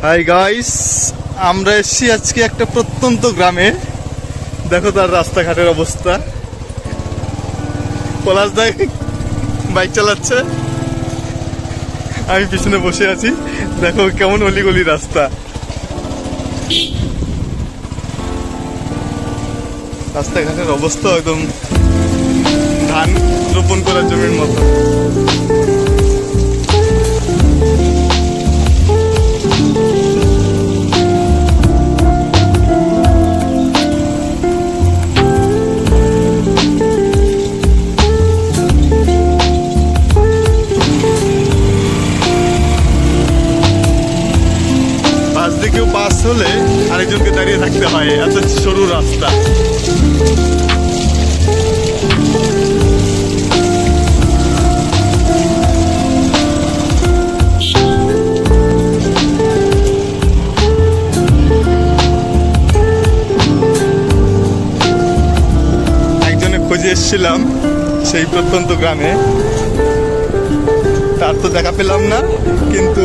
Hi guys, আমরা এসেছি আজকে একটা প্রত্যন্ত গ্রামে। দেখো তার রাস্তাঘাটের অবস্থা। পলাশ দা বাইক চালাচ্ছে, আমি পিছনে বসে আছি। দেখো কেমন অলিগলি রাস্তা। রাস্তাঘাটের অবস্থা একদম ধান রোপণ করার জমির মতো। কেউ পাস হলে আরেকজনকে দাঁড়িয়ে থাকতে হয়, এত সরু রাস্তা। একজনে খোঁজে এসেছিলাম সেই প্রত্যন্ত গ্রামে, তার তো দেখা পেলাম না, কিন্তু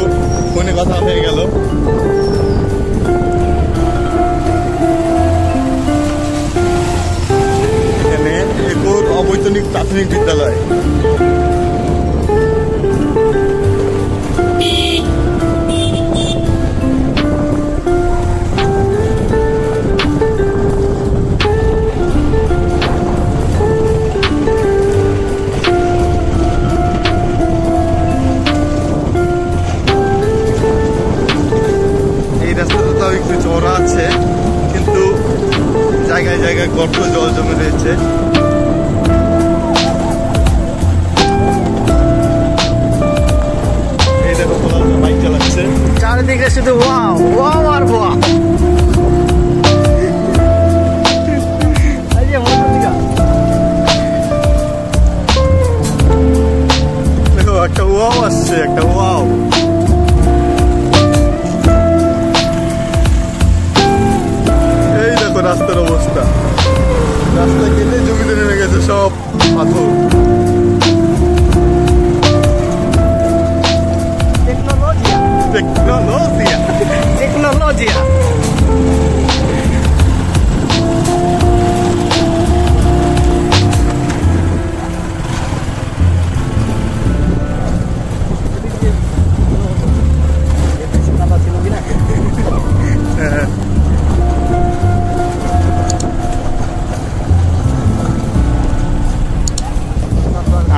ফোনে কথা হয়ে গেল। অবৈতনিক প্রাথমিক বিদ্যালয়। এই রাস্তাটা তো একটু চওড়া আছে, কিন্তু জায়গায় জায়গায় গর্ত জল জমে রয়েছে। চারিদিকে শুধু ওয়াও ওয়াও আর ওয়াও। দেখো একটা ওয়াও আসছে, একটা ওয়াও। এই দেখো রাস্তার অবস্থা। রাস্তা কেটে জমিতে নেমে গেছে সব পাথর। Tecnologia.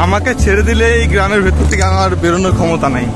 আমাকে ছেড়ে দিলে এই গ্রামের ভেতর থেকে আমার বেরোনোর ক্ষমতা নাই।